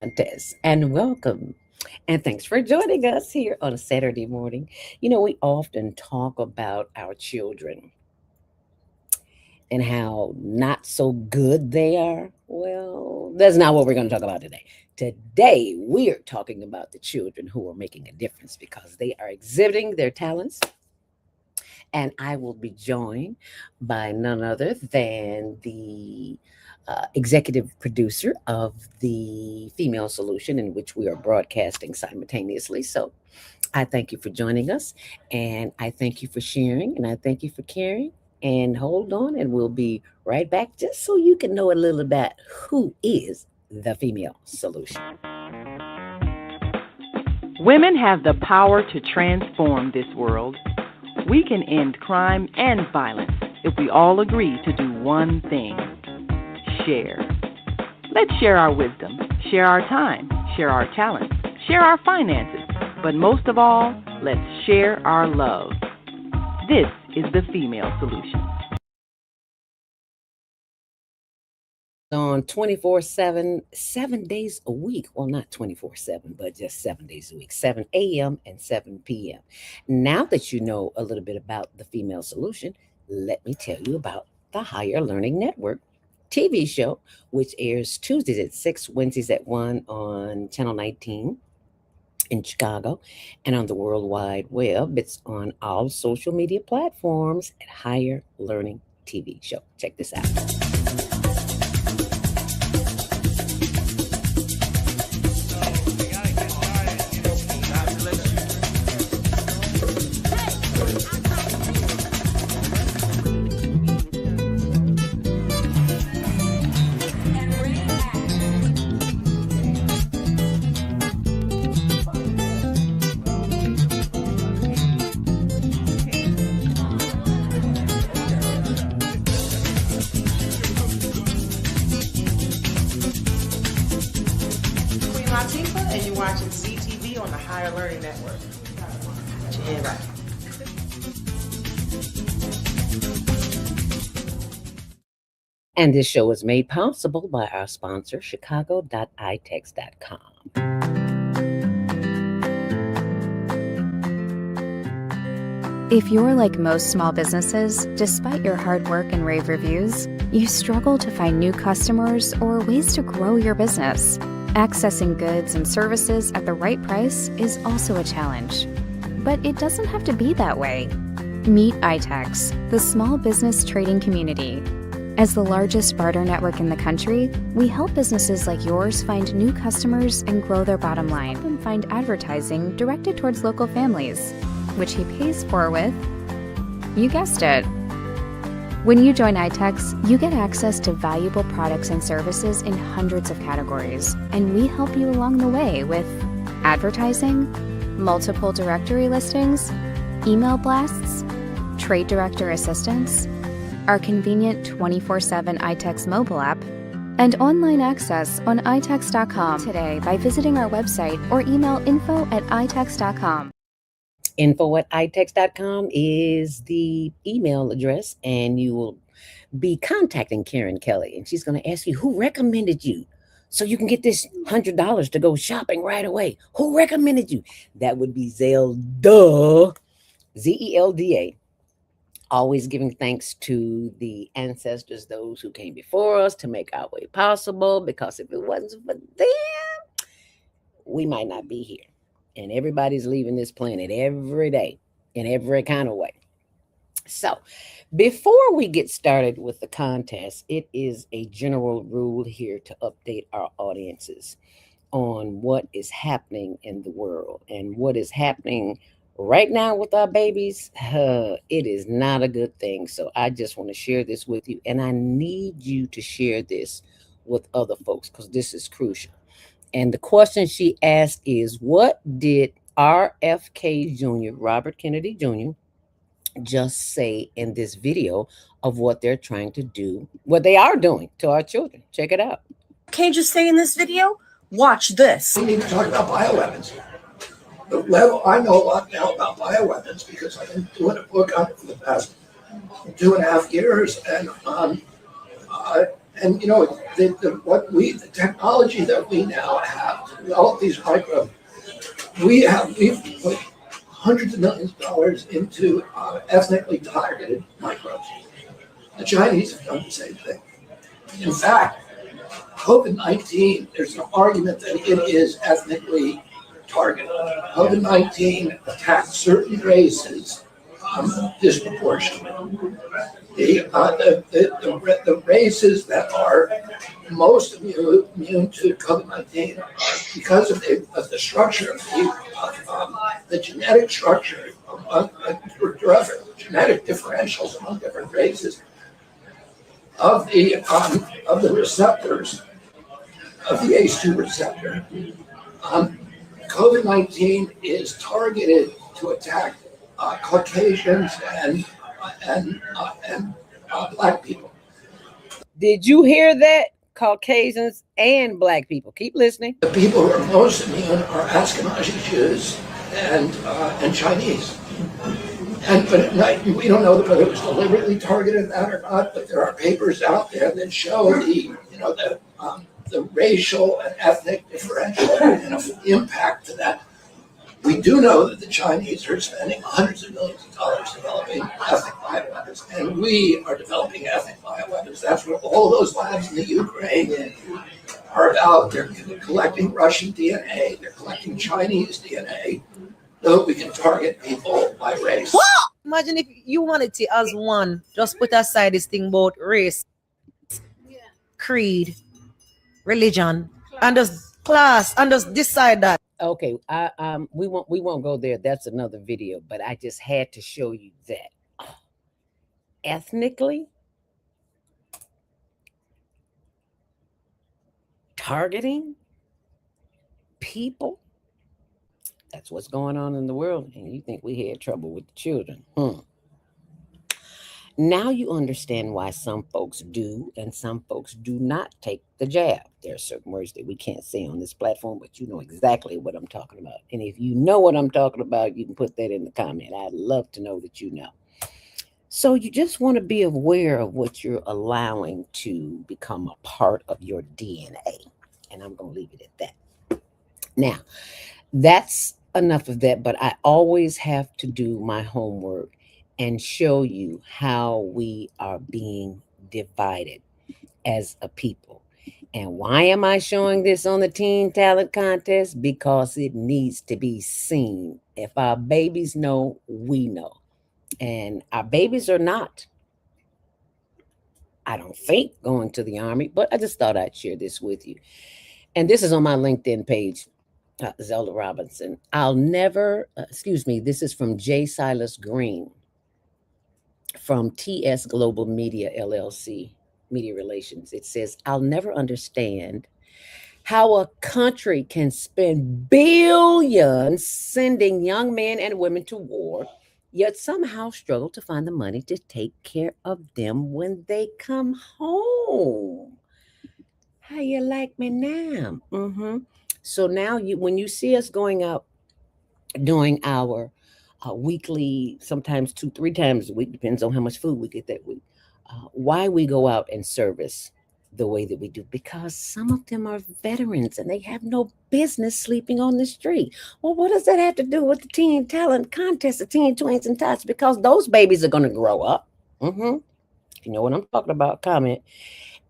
Contest, and welcome. And thanks for joining us here on a Saturday morning. We often talk about our children and how not so good they are. Well, that's not what we're going to talk about today. Today, we're talking about the children who are making a difference because they are exhibiting their talents, and I will be joined by none other than the executive producer of the Female Solution, in which we are broadcasting simultaneously. So I thank you for joining us, and I thank you for sharing, and I thank you for caring. And hold on, and we'll be right back just so you can know a little about who is the Female Solution. Women have the power to transform this world. We can end crime and violence if we all agree to do one thing: share. Let's share our wisdom, share our time, share our talents, share our finances, but most of all, let's share our love. This is the Female Solution. On 24/7, 7 days a week. Well, not 24/7, but just 7 days a week, 7 a.m. and 7 p.m. Now that you know a little bit about the Female Solution, let me tell you about the Higher Learning Network TV show, which airs Tuesdays at 6, Wednesdays at 1 on Channel 19 in Chicago, and on the World Wide Web. It's on all social media platforms at Higher Learning TV Show. Check this out. And you're watching CTV on the Higher Learning Network. Yeah, right. And this show is made possible by our sponsor, chicago.itex.com. If you're like most small businesses, despite your hard work and rave reviews, you struggle to find new customers or ways to grow your business. Accessing goods and services at the right price is also a challenge. But it doesn't have to be that way. Meet iTex, the small business trading community. As the largest barter network in the country, we help businesses like yours find new customers and grow their bottom line. And find advertising directed towards local families, which he pays for with, you guessed it. When you join iTex, you get access to valuable products and services in hundreds of categories, and we help you along the way with advertising, multiple directory listings, email blasts, trade director assistance, our convenient 24/7 iTex mobile app, and online access on itex.com today by visiting our website or email info@itex.com. Info@itex.com is the email address, and you will be contacting Karen Kelly, and she's going to ask you who recommended you so you can get this $100 to go shopping right away. Who recommended you? That would be Zelda, Zelda. Always giving thanks to the ancestors, those who came before us to make our way possible, because if it wasn't for them, we might not be here. And everybody's leaving this planet every day in every kind of way. So, before we get started with the contest, it is a general rule here to update our audiences on what is happening in the world and what is happening right now with our babies. It is not a good thing. So, I just want to share this with you, and I need you to share this with other folks because this is crucial. And the question she asked is, what did RFK Jr., Robert Kennedy Jr., just say in this video of what they're trying to do, what they are doing to our children? Check it out. Can't you say in this video? Watch this. We need to talk about bioweapons. The level, I know a lot now about bioweapons because I've been doing a book on it for the past 2.5 years, And the technology that we now have to develop these microbes, we've put hundreds of millions of dollars into ethnically targeted microbes. The Chinese have done the same thing. In fact, COVID-19, there's an argument that it is ethnically targeted. COVID-19 attacked certain races disproportionately. The races that are most immune to COVID-19 are because of the structure of the genetic structure of genetic differentials among different races of the receptors of the ACE2 receptor. COVID-19 is targeted to attack Caucasians and Black people. Did you hear that? Caucasians and Black people. Keep listening. The people who are most immune are Ashkenazi Jews and Chinese. But we don't know whether it was deliberately targeted that or not. But there are papers out there that show the racial and ethnic differential impact to that. We do know that the Chinese are spending hundreds of millions of dollars developing ethnic bioweapons, and we are developing ethnic bioweapons. That's what all those labs in the Ukraine are about. They're collecting Russian DNA, they're collecting Chinese DNA, so that we can target people by race. Imagine if humanity as one just put aside this thing about race, creed, religion, and just class, and just decide that. Okay, we won't go there. That's another video, but I just had to show you that ethnically targeting people. That's what's going on in the world, and you think we had trouble with the children? Now you understand why some folks do and some folks do not take the jab. There are certain words that we can't say on this platform, but you know exactly what I'm talking about. And if you know what I'm talking about, you can put that in the comment. I'd love to know that you know. So you just want to be aware of what you're allowing to become a part of your DNA. And I'm going to leave it at that. Now, that's enough of that, but I always have to do my homework and show you how we are being divided as a people. And why am I showing this on the Teen Talent Contest? Because it needs to be seen. If our babies know, we know. And our babies are not, I don't think, going to the Army, but I just thought I'd share this with you. And this is on my LinkedIn page, Zelda Robinson. This is from J. Silas Green from TS Global Media LLC, Media Relations. It says, I'll never understand how a country can spend billions sending young men and women to war, yet somehow struggle to find the money to take care of them when they come home. How you like me now? So now when you see us going out doing our weekly, sometimes 2-3 times a week, depends on how much food we get that week. Why we go out and service the way that we do? Because some of them are veterans and they have no business sleeping on the street. Well, what does that have to do with the Teen Talent Contest, the Teen Tweens and Tots? Because those babies are going to grow up. If you know what I'm talking about, comment.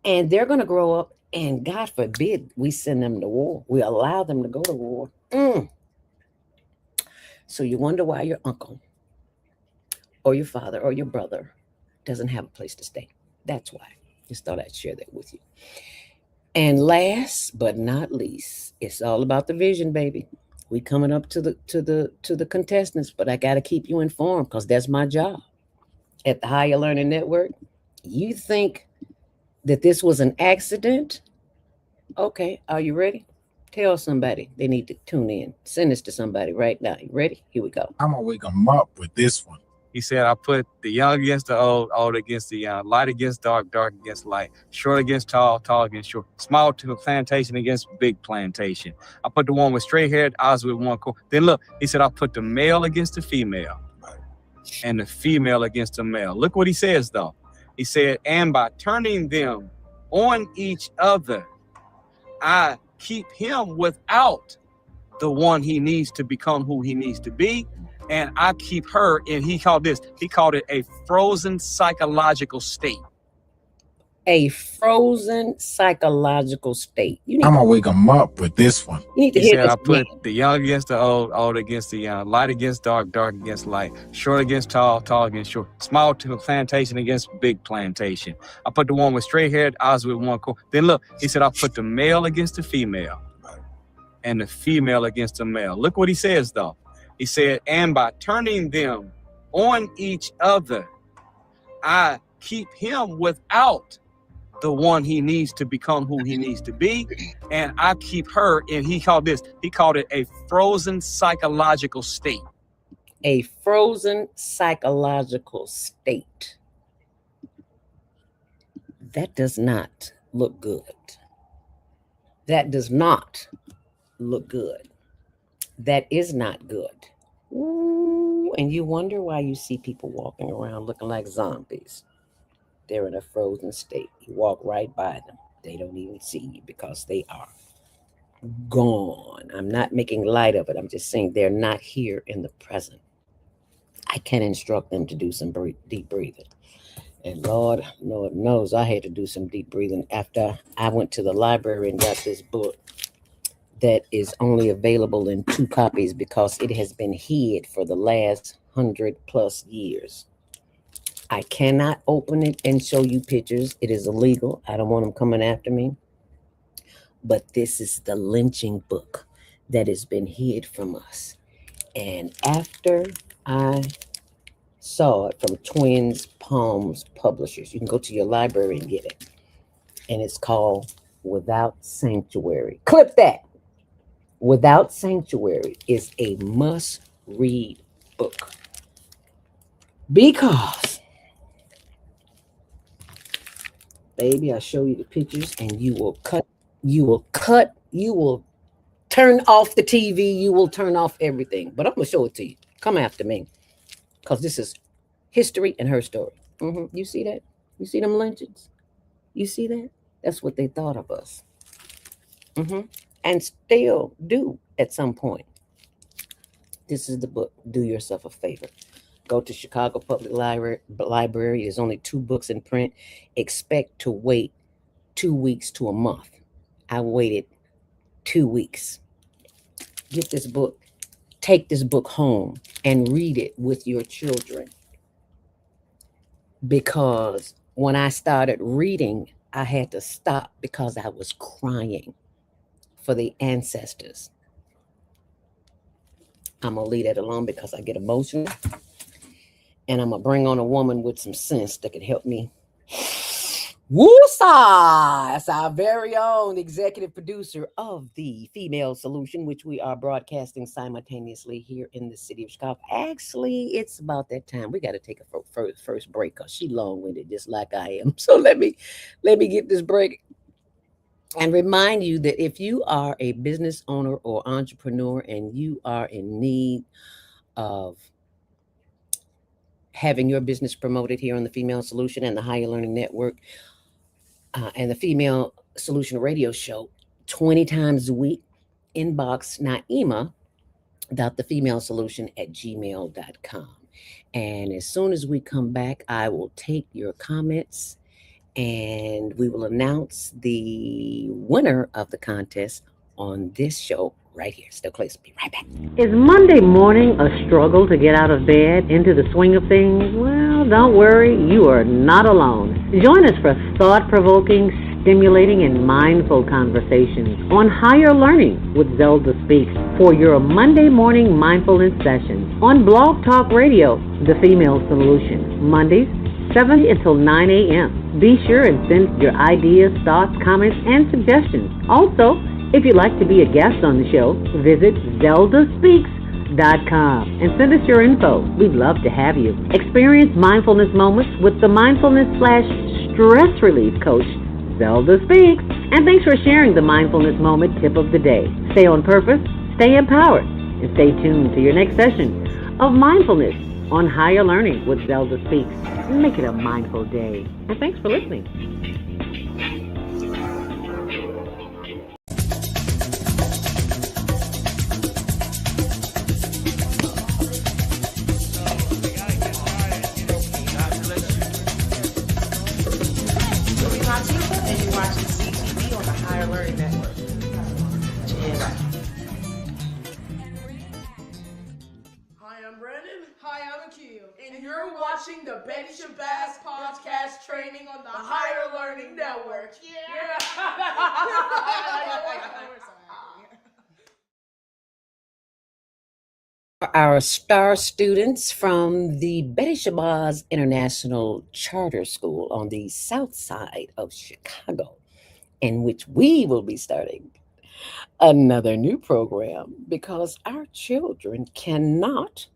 And they're going to grow up, and God forbid we send them to war. We allow them to go to war. So you wonder why your uncle or your father or your brother doesn't have a place to stay. That's why. Just thought I'd share that with you. And last but not least, it's all about the vision, baby. We coming up to the contestants, but I got to keep you informed because that's my job at the Higher Learning Network. You think that this was an accident? Okay, are you ready? Tell somebody they need to tune in. Send this to somebody right now. You ready? Here we go. I'm gonna wake them up with this one. He said, I put the young against the old, old against the young, light against dark, dark against light, short against tall, tall against short, small to plantation against big plantation. I put the one with straight hair, eyes with one core. Then look, he said, I put the male against the female and the female against the male. Look what he says, though. He said, and by turning them on each other. I keep him without the one he needs to become who he needs to be. And I keep her, and he called it a frozen psychological state. A frozen psychological state. I'm gonna wake them up with this one. You need to He hear said, this I put again. the young against the old against the young, light against dark, dark against light, short against tall, tall against short, small to plantation against big plantation. I put the one with straight haired eyes with one core. Then look, he said, I put the male against the female and the female against the male. Look what he says, though. He said, and by turning them on each other, I keep him without the one he needs to become who he needs to be. And I keep her, and he called it a frozen psychological state. A frozen psychological state. That does not look good. That does not look good. That is not good. Ooh, and you wonder why you see people walking around looking like zombies. They're in a frozen state. You walk right by them. They don't even see you because they are gone. I'm not making light of it. I'm just saying they're not here in the present. I can instruct them to do some deep breathing. And Lord knows I had to do some deep breathing after I went to the library and got this book that is only available in 2 copies because it has been hid for the last 100+ years. I cannot open it and show you pictures. It is illegal. I don't want them coming after me. But this is the lynching book that has been hid from us. And after I saw it from Twins Palms Publishers, you can go to your library and get it. And it's called Without Sanctuary. Clip that. Without Sanctuary is a must-read book. Because, baby, I show you the pictures and you will turn off the TV, you will turn off everything. But I'm going to show it to you. Come after me. Because this is history and her story. You see that? You see them lynchings? You see that? That's what they thought of us. And still do at some point. This is the book. Do yourself a favor. Go to Chicago Public Library. There's only 2 books in print. Expect to wait 2 weeks to a month. I waited 2 weeks. Get this book. Take this book home and read it with your children. Because when I started reading, I had to stop because I was crying for the ancestors. I'm going to leave that alone because I get emotional. And I'm going to bring on a woman with some sense that can help me. Woosa! That's our very own executive producer of the Female Solution, which we are broadcasting simultaneously here in the city of Chicago. Actually, it's about that time. We got to take a first break because she's long-winded just like I am. So let me get this break and remind you that if you are a business owner or entrepreneur and you are in need of having your business promoted here on the Female Solution and the Higher Learning Network, and the Female Solution Radio Show 20 times a week, inbox naima.thefemalesolution@gmail.com. And as soon as we come back, I will take your comments and we will announce the winner of the contest on this show right here. Still close. Be right back. Is Monday morning a struggle to get out of bed into the swing of things? Well, don't worry, you are not alone. Join us for thought-provoking, stimulating, and mindful conversations on higher learning with Zelda Speaks for your Monday morning mindfulness session on Blog Talk Radio, The Female Solution, Mondays, 7 until 9 a.m. Be sure and send your ideas, thoughts, comments, and suggestions. Also, if you'd like to be a guest on the show, visit ZeldaSpeaks.com and send us your info. We'd love to have you. Experience mindfulness moments with the mindfulness/stress relief coach, Zelda Speaks. And thanks for sharing the mindfulness moment tip of the day. Stay on purpose, stay empowered, and stay tuned to your next session of mindfulness on Higher Learning with Zelda Speaks. Make it a mindful day. And thanks for listening. Hi, I'm Akil, and you're watching the Betty Shabazz podcast training on the Higher Learning Network. Yeah. Our star students from the Betty Shabazz International Charter School on the south side of Chicago, in which we will be starting another new program because our children cannot.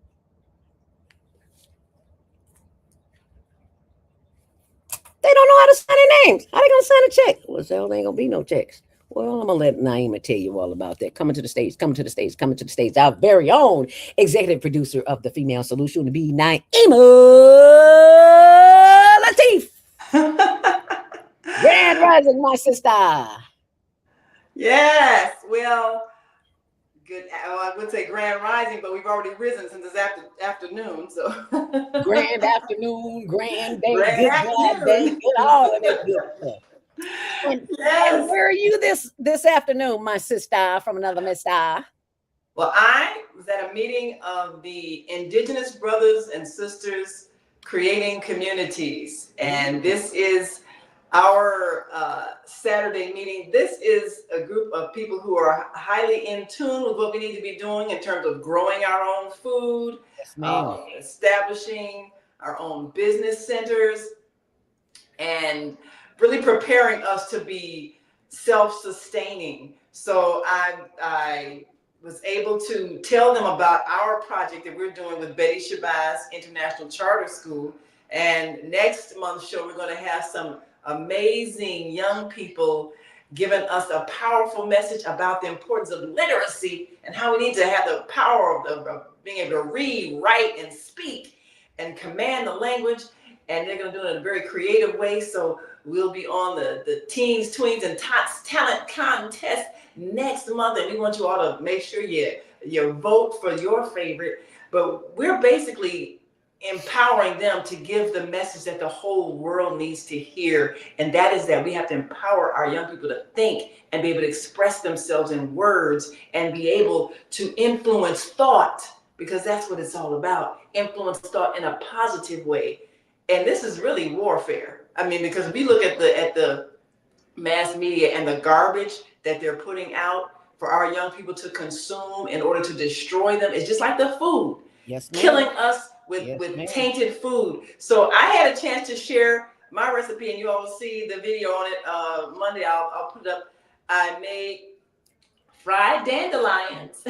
They don't know how to sign their names. How they gonna sign a check? Well, there ain't gonna be no checks. Well, I'm gonna let Naima tell you all about that. Coming to the stage, coming to the stage, coming to the stage. Our very own executive producer of the Female Solution to be Naima Latif. Grand Rising, my sister. Yes, well, good. I would say grand rising, but we've already risen since it's afternoon. So Grand afternoon, grand day, Grand good afternoon. God day, good all of that good stuff. And where are you this afternoon, my sister from another mister? Well, I was at a meeting of the Indigenous Brothers and Sisters Creating Communities, and this is our Saturday meeting. This is a group of people who are highly in tune with what we need to be doing in terms of growing our own food, establishing our own business centers, and really preparing us to be self-sustaining. So I was able to tell them about our project that we're doing with Betty Shabazz International Charter School. And next month's show, we're going to have some amazing young people giving us a powerful message about the importance of literacy and how we need to have the power of being able to read, write, and speak and command the language. And they're going to do it in a very creative way. So we'll be on the Teens, Tweens, and Tots Talent Contest next month. And we want you all to make sure you vote for your favorite. But we're basically empowering them to give the message that the whole world needs to hear. And that is that we have to empower our young people to think and be able to express themselves in words and be able to influence thought, because that's what it's all about. Influence thought in a positive way. And this is really warfare. I mean, because we look at the mass media and the garbage that they're putting out for our young people to consume in order to destroy them. It's just like the food. Yes, ma'am. Killing us with tainted food. So I had a chance to share my recipe, and you all will see the video on it Monday. I'll put it up. I made fried dandelions.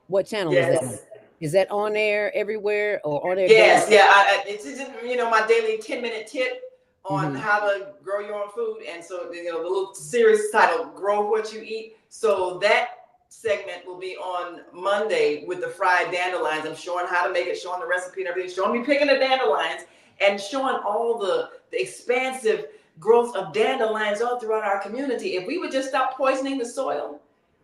What channel is that? Is that on there everywhere or on there? Yes, it's just, my daily 10-minute tip on how to grow your own food. And so, the little series title, Grow What You Eat. So that segment will be on Monday with the fried dandelions. I'm showing how to make it, showing the recipe and everything, showing me picking the dandelions and showing all the expansive growth of dandelions all throughout our community. If we would just stop poisoning the soil,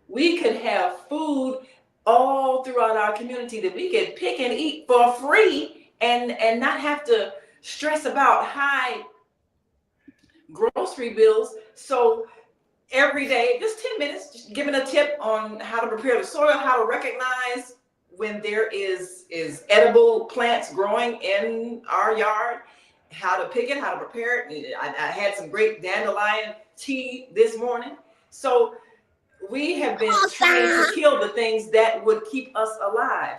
we could have food all throughout our community that we could pick and eat for free and not have to stress about high grocery bills. So every day, just 10 minutes, just giving a tip on how to prepare the soil, how to recognize when there is edible plants growing in our yard, how to pick it, how to prepare it. I had some great dandelion tea this morning. So we have been trained to kill the things that would keep us alive.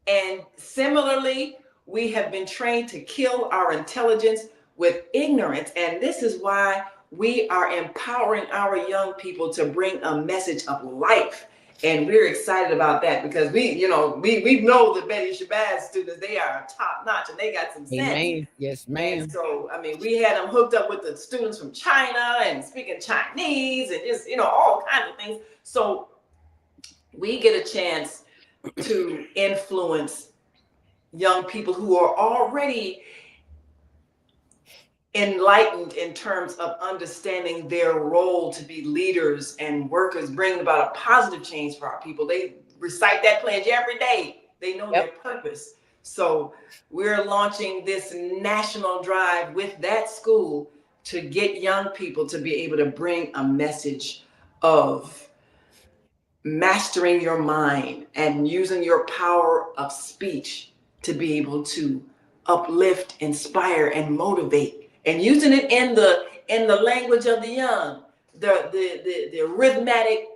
And similarly, we have been trained to kill our intelligence with ignorance. And this is why we are empowering our young people to bring a message of life. And we're excited about that because we know the Betty Shabazz students, they are top notch and they got some sense. Amen. Yes, ma'am. And so, we had them hooked up with the students from China and speaking Chinese and just, all kinds of things. So we get a chance to influence young people who are already enlightened in terms of understanding their role to be leaders and workers, bringing about a positive change for our people. They recite that pledge every day. They know their purpose. So we're launching this national drive with that school to get young people to be able to bring a message of mastering your mind and using your power of speech to be able to uplift, inspire, and motivate, and using it in the language of the young, the rhythmic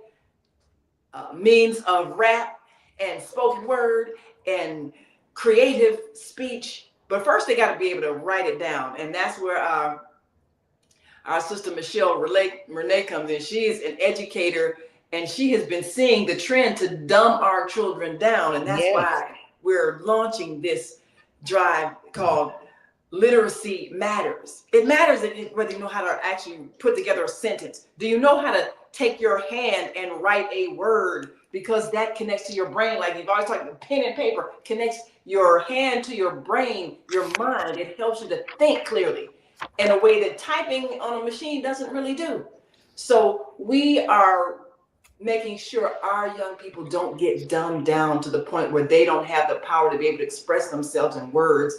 means of rap and spoken word and creative speech. But first, they got to be able to write it down, and that's where our sister Michelle Renee comes in. She is an educator, and she has been seeing the trend to dumb our children down, and that's why we're launching this drive called Literacy Matters. It matters whether you know how to actually put together a sentence. Do you know how to take your hand and write a word? Because that connects to your brain. Like you've always talked about, pen and paper connects your hand to your brain, your mind. It helps you to think clearly in a way that typing on a machine doesn't really do. So we are making sure our young people don't get dumbed down to the point where they don't have the power to be able to express themselves in words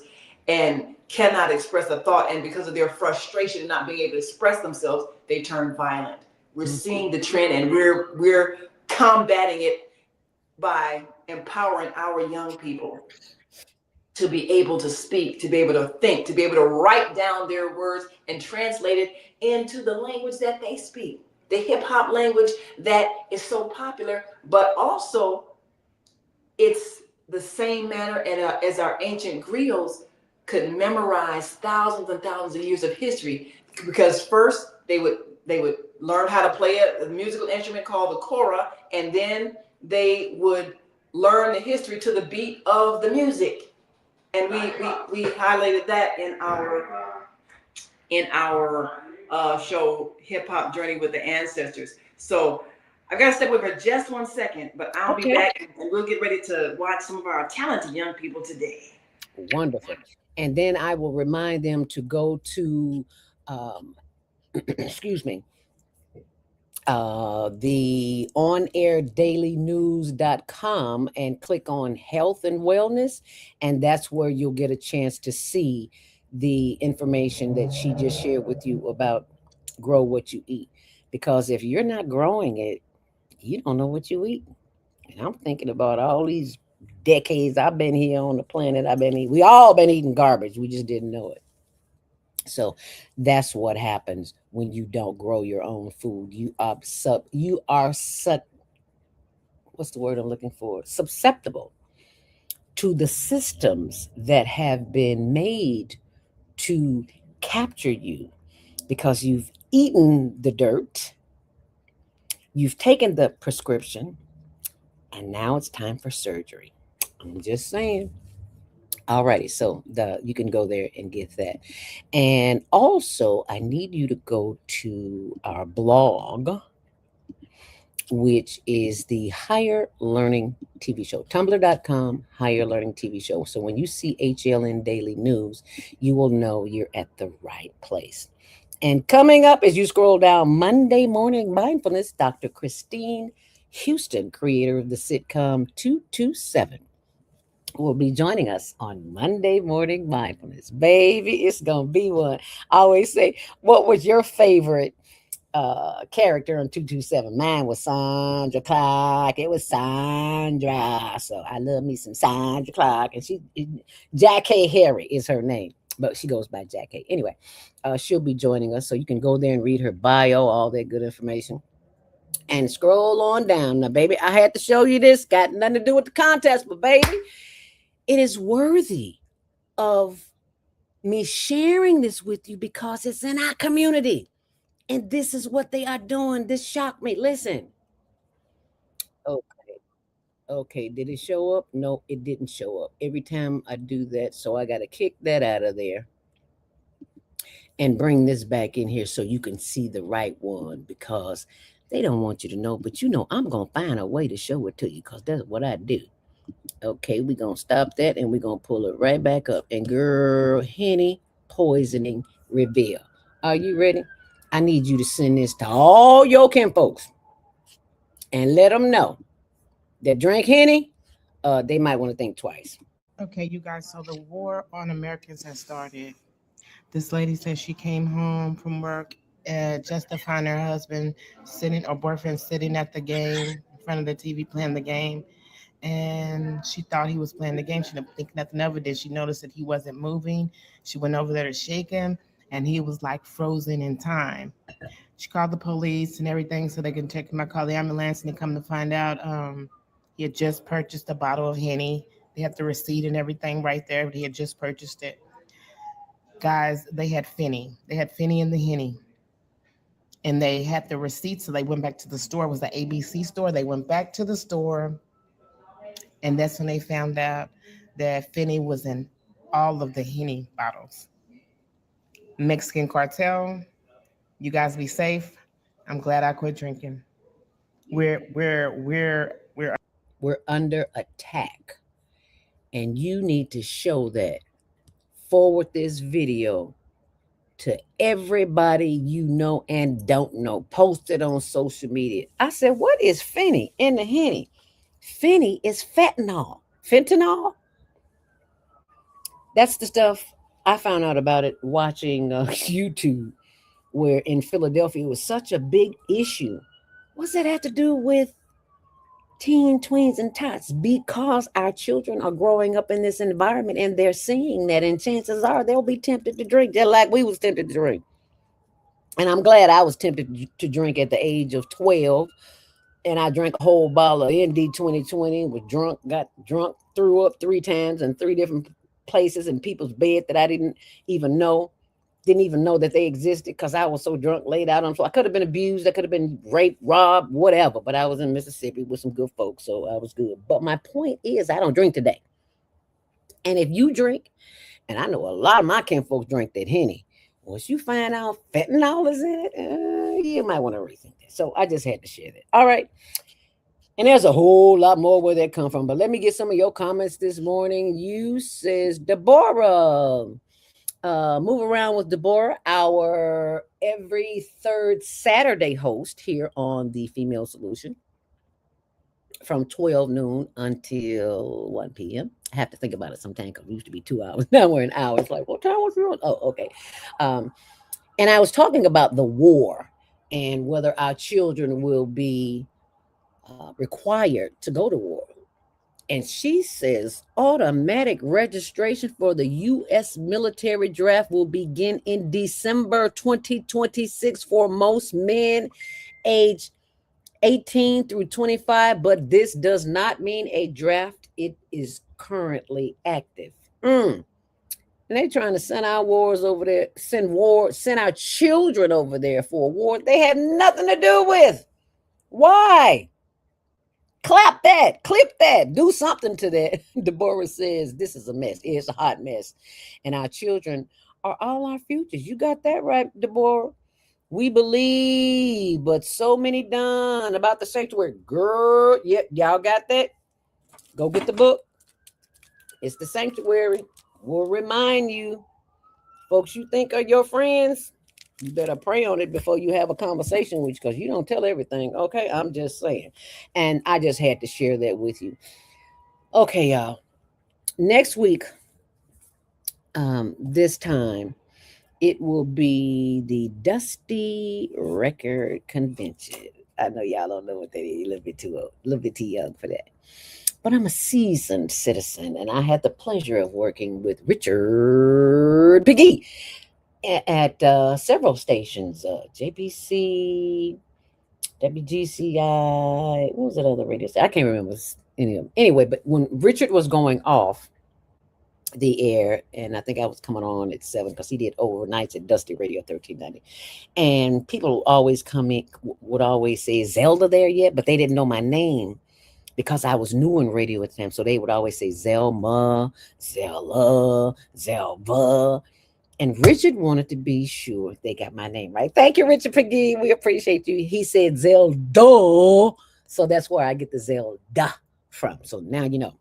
and cannot express a thought. And because of their frustration and not being able to express themselves, they turn violent. We're seeing the trend, and we're combating it by empowering our young people to be able to speak, to be able to think, to be able to write down their words and translate it into the language that they speak. The hip hop language that is so popular, but also it's the same manner as our ancient griots could memorize thousands and thousands of years of history, because first they would learn how to play a musical instrument called the kora, and then they would learn the history to the beat of the music. And we highlighted that in our show, Hip Hop Journey with the Ancestors. So I gotta step away for just 1 second, but I'll be back, and we'll get ready to watch some of our talented young people today. Wonderful. And then I will remind them to go to excuse me, the onairdailynews.com and click on health and wellness, and that's where you'll get a chance to see the information that she just shared with you about grow what you eat. Because if you're not growing it, you don't know what you eat. And I'm thinking about all these decades I've been here on the planet. We all been eating garbage. We just didn't know it. So that's what happens when you don't grow your own food. You are what's the word I'm looking for? Susceptible to the systems that have been made to capture you, because you've eaten the dirt, you've taken the prescription, and now it's time for surgery. I'm just saying. Alrighty, so you can go there and get that. And also, I need you to go to our blog, which is the Higher Learning TV Show, tumblr.com, Higher Learning TV Show. So when you see HLN Daily News, you will know you're at the right place. And coming up, as you scroll down, Monday Morning Mindfulness, Dr. Christine Houston, creator of the sitcom 227. Will be joining us on Monday Morning Mindfulness. Baby, it's going to be one. I always say, what was your favorite character on 227? Mine was Sandra Clark. It was Sandra. So I love me some Sandra Clark. And Jackie Harry is her name, but she goes by Jackie. Anyway, she'll be joining us. So you can go there and read her bio, all that good information. And scroll on down. Now, baby, I had to show you this. Got nothing to do with the contest, but baby, it is worthy of me sharing this with you because it's in our community. And this is what they are doing. This shocked me. Listen. Okay. Did it show up? No, it didn't show up. Every time I do that, so I got to kick that out of there and bring this back in here so you can see the right one, because they don't want you to know. But I'm going to find a way to show it to you, because that's what I do. Okay, we're going to stop that and we're going to pull it right back up. And girl, Henny poisoning reveal. Are you ready? I need you to send this to all your kin folks and let them know that drink Henny, they might want to think twice. Okay, you guys, so the war on Americans has started. This lady said she came home from work just to find her husband or boyfriend sitting at the game front of the TV playing the game. And she thought he was playing the game. She didn't think nothing of it. Then she noticed that he wasn't moving. She went over there to shake him, and he was like frozen in time. She called the police and everything so they can take him. I called the ambulance, and they come to find out he had just purchased a bottle of Henny. They had the receipt and everything right there, but he had just purchased it. Guys, they had Finney. They had Finney in the Henny. And they had the receipt, so they went back to the store. It was the ABC store. They went back to the store, and that's when they found out that Finney was in all of the Henny bottles. Mexican cartel, you guys be safe. I'm glad I quit drinking. We're under attack, and you need to show that. Forward this video to everybody you know and don't know. Post it on social media. I said, what is Finney in the Henny? Finney is fentanyl. Fentanyl? That's the stuff I found out about it watching YouTube, where in Philadelphia it was such a big issue. What's that have to do with tweens, and tots? Because our children are growing up in this environment and they're seeing that, and chances are they'll be tempted to drink just like we was tempted to drink. And I'm glad I was tempted to drink at the age of 12, and I drank a whole bottle of ND 2020, was drunk, got drunk, threw up 3 times in 3 different places in people's bed that I didn't even know that they existed because I was so drunk, laid out on the floor. I could have been abused. I could have been raped, robbed, whatever. But I was in Mississippi with some good folks, so I was good. But my point is, I don't drink today. And if you drink, and I know a lot of my kinfolks drink that Henny, once you find out fentanyl is in it, you might want to rethink that. So I just had to share that. All right. And there's a whole lot more where that come from. But let me get some of your comments this morning. You says, Deborah. Move Around with Deborah, our every third Saturday host here on the Female Solution from 12 noon until 1 p.m. I have to think about it sometime because we used to be 2 hours. Now we're an hour. It's like, what time was we on? Oh, okay. And I was talking about the war and whether our children will be required to go to war. And she says automatic registration for the U.S. military draft will begin in December 2026 for most men aged 18 through 25. But this does not mean a draft. It is currently active. And they're trying to send our wars over there, send our children over there for a war they have nothing to do with. Why? Clap that, clip that, do something to that. Deborah says, this is a mess. It's a hot mess. And our children are all our futures. You got that right, Deborah. We believe, but so many done about the sanctuary. Girl, yep, y'all got that? Go get the book. It's the sanctuary. We'll remind you, folks you think are your friends, you better pray on it before you have a conversation with you, because you don't tell everything. Okay, I'm just saying. And I just had to share that with you. Okay, y'all. Next week, this time, it will be the Dusty Record Convention. I know y'all don't know what that is. You're a little bit too old, a little bit too young for that. But I'm a seasoned citizen, and I had the pleasure of working with Richard Piggy at several stations, JPC, WGCI, what was that other radio station? I can't remember any of them. Anyway, but when Richard was going off the air, and I think I was coming on at 7 because he did overnights at Dusty Radio 1390, and people always would always say, Zelda there yet? But they didn't know my name because I was new in radio with them. So they would always say Zelma, Zella, Zelva. And Richard wanted to be sure they got my name right. Thank you, Richard Piggy. We appreciate you. He said Zelda. So that's where I get the Zelda from. So now you know.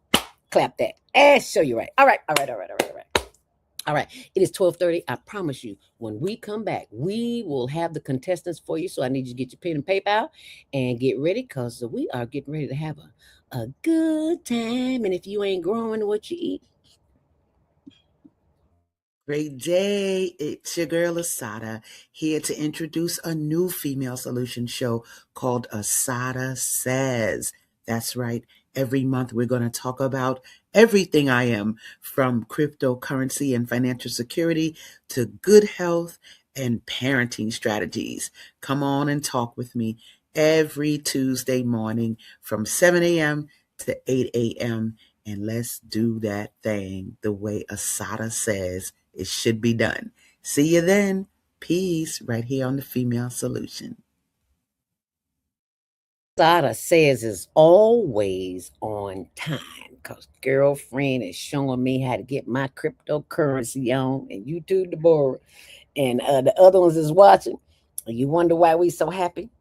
Clap that. And show you right. All right. All right. It is 12:30. I promise you, when we come back, we will have the contestants for you. So I need you to get your pen and paper out and get ready, because we are getting ready to have a good time. And if you ain't growing what you eat, Great day. It's your girl Asada here to introduce a new female solution show called Asada Says. That's right. Every month we're going to talk about everything I am, from cryptocurrency and financial security to good health and parenting strategies. Come on and talk with me every Tuesday morning from 7 a.m. to 8 a.m. And let's do that thing the way Asada says it should be done. See you then. Peace right here on the Female Solution. Asada says is always on time because girlfriend is showing me how to get my cryptocurrency on, and you too, Deborah, and the other ones is watching. You wonder why we so happy?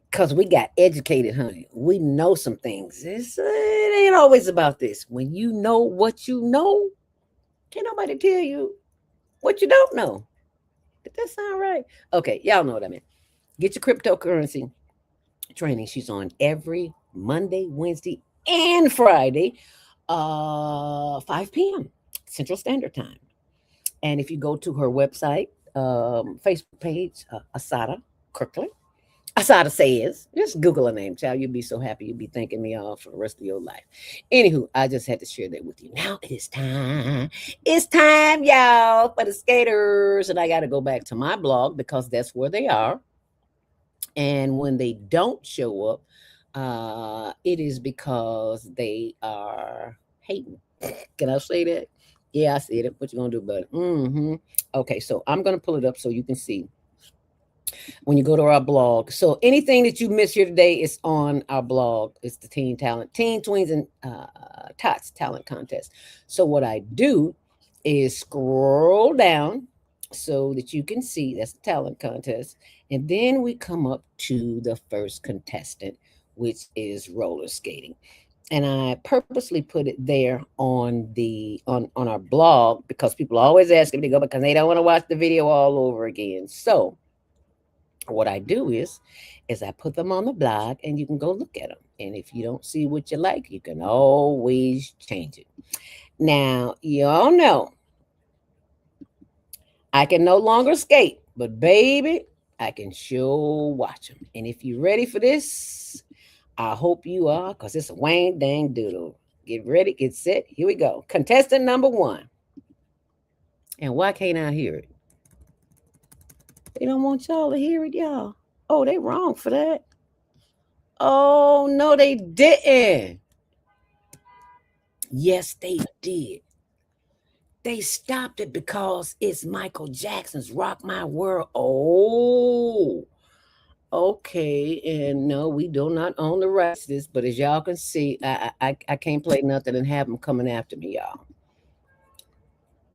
Because we got educated, honey. We know some things. It ain't always about this. When you know what you know, can't nobody tell you what you don't know. Did that sound right? Okay, y'all know what I mean. Get your cryptocurrency training. She's on every Monday, Wednesday, and Friday, 5 p.m. Central Standard Time. And if you go to her website, Facebook page, Asada Kirkland, Asada Says, just Google her name, child. You'll be so happy. You'll be thanking me all for the rest of your life. Anywho, I just had to share that with you. Now it is time. It's time, y'all, for the skaters. And I got to go back to my blog because that's where they are. And when they don't show up, it is because they are hating. Can I say that? Yeah, I said it. What you gonna do about it? Okay, so I'm gonna pull it up so you can see when you go to our blog. So anything that you miss here today is on our blog. It's the Teen Tweens and Tots Talent Contest. So what I do is scroll down so that you can see that's the talent contest. And then we come up to the first contestant, which is roller skating. And I purposely put it there on our blog because people always ask me to go because they don't want to watch the video all over again. So what I do is I put them on the blog and you can go look at them. And if you don't see what you like, you can always change it. Now, y'all know I can no longer skate, but baby, I can sure watch them. And if you're ready for this, I hope you are, because it's a wang dang doodle. Get ready, get set. Here we go. Contestant number 1. And why can't I hear it? They don't want y'all to hear it, y'all. Oh, they wrong for that. Oh, no, they didn't. Yes, they did. They stopped it because it's Michael Jackson's Rock My World. Oh, okay. And no, we do not own the rights to this, but as y'all can see, I can't play nothing and have them coming after me, y'all.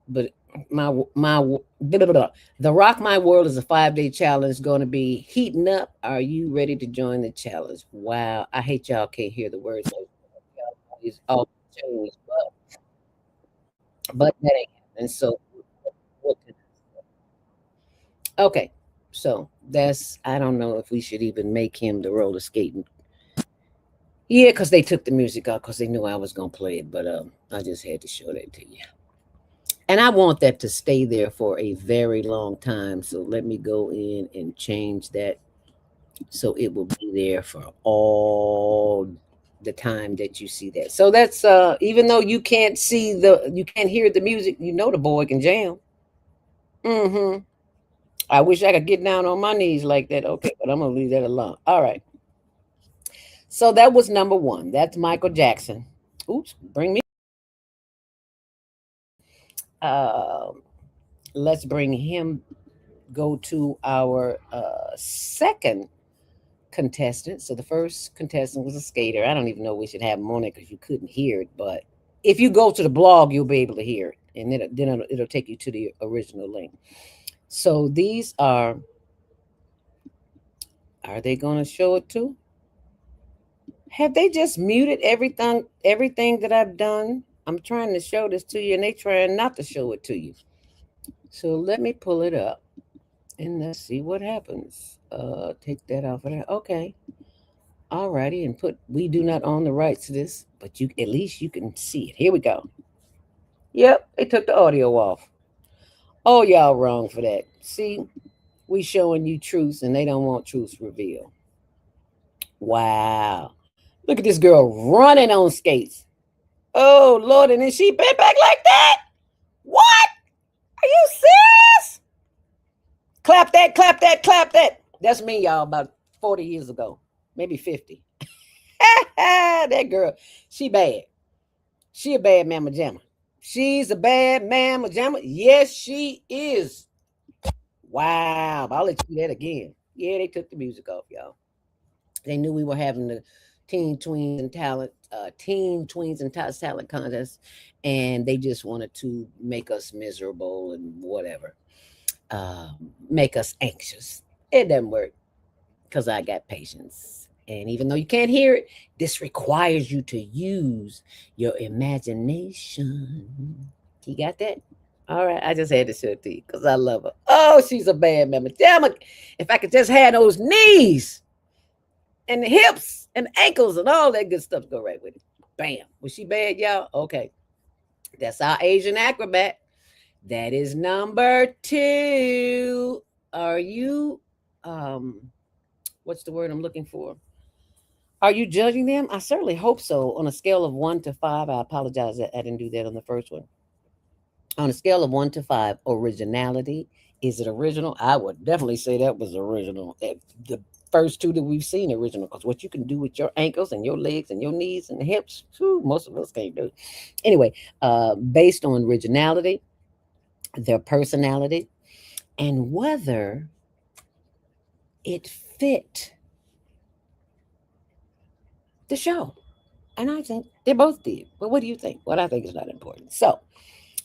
But the Rock My World is a 5-day challenge going to be heating up. Are you ready to join the challenge? Wow, I hate y'all can't hear the words. It's all changed, but that ain't happening. So okay, so that's, I don't know if we should even make him the roller skating. Yeah, because they took the music out because they knew I was gonna play it, but I just had to show that to you. And I want that to stay there for a very long time. So let me go in and change that so it will be there for all the time that you see that. So that's even though you can't hear the music, you know the boy can jam. I wish I could get down on my knees like that. Okay, but I'm gonna leave that alone. All right. So that was number 1. That's Michael Jackson. Oops, bring me. Let's bring him. Go to our second contestant. So the first contestant was a skater. I don't even know we should have him on it because you couldn't hear it. But if you go to the blog, you'll be able to hear it, and then it'll take you to the original link. So these are they going to show it too? Have they just muted everything that I've done? I'm trying to show this to you, and they trying not to show it to you. So let me pull it up, and let's see what happens. Take that off of there. Okay. All righty, and put, we do not own the rights to this, but at least you can see it. Here we go. Yep, they took the audio off. Oh, y'all wrong for that. See, we showing you truths and they don't want truths revealed. Wow. Look at this girl running on skates. Oh, Lord, and then she bent back like that? What? Are you serious? Clap that, clap that, clap that. That's me, y'all, about 40 years ago, maybe 50. That girl, she bad. She a bad mamma jamma. She's a bad mamma jamma. Yes, she is. Wow. I'll let you do that again. Yeah, they took the music off, y'all. They knew we were having the Teen Tweens and Tots talent contest, and they just wanted to make us miserable and whatever, make us anxious. It doesn't work because I got patience. And even though you can't hear it, this requires you to use your imagination. You got that? All right, I just had to show it to you because I love her. Oh, she's a bad mamma. Damn it. If I could just have those knees and the hips and ankles and all that good stuff to go right with it. Bam. Was she bad, y'all? Okay. That's our Asian acrobat. That is number 2. Are you, what's the word I'm looking for? Are you judging them? I certainly hope so. On a scale of 1 to 5, I apologize that I didn't do that on the first one. On a scale of 1 to 5, originality. Is it original? I would definitely say that was original. The first 2 that we've seen original, because what you can do with your ankles and your legs and your knees and hips, whew, most of us can't do. Anyway, based on originality, their personality, and whether it fit the show. And I think they both did. But what do you think? What I think is not important. So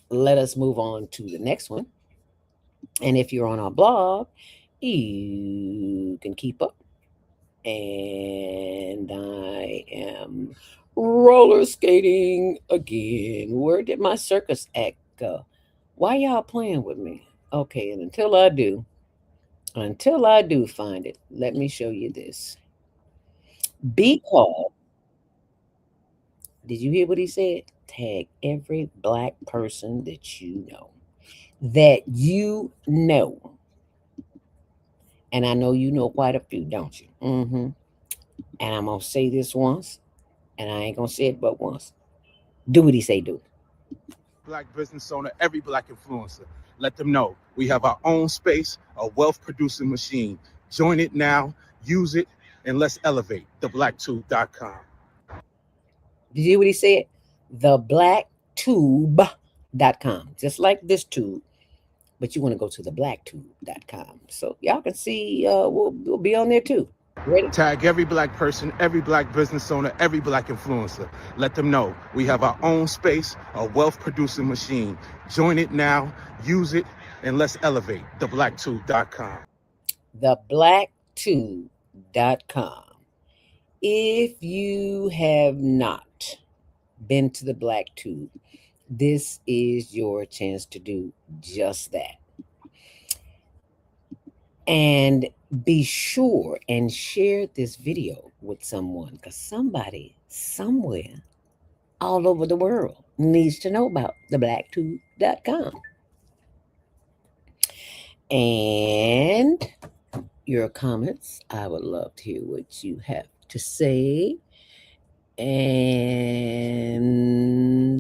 let us move on to the next one. And if you're on our blog, you can keep up. And I am roller skating again. Where did my circus act go? Why y'all playing with me? Okay, and until I do find it, let me show you this. Because, did you hear what he said? Tag every black person that you know. That you know. And I know you know quite a few, don't you? Mm-hmm. And I'm going to say this once, and I ain't going to say it but once. Do what he say do. Black business owner, every black influencer. Let them know we have our own space, a wealth producing machine. Join it now, use it, and let's elevate thebblacktube.com. Did you hear what he said? Thebblacktube.com. Just like this tube, but you want to go to thebblacktube.com. So y'all can see we'll be on there too. Ready? Tag every black person, every black business owner, every black influencer. Let them know we have our own space, a wealth producing machine. Join it now, use it, and let's elevate thebblacktube.com. Thebblacktube.com. If you have not been to the Black Tube, this is your chance to do just that. And be sure and share this video with someone, because somebody somewhere all over the world needs to know about thebblacktube.com. And your comments, I would love to hear what you have to say. And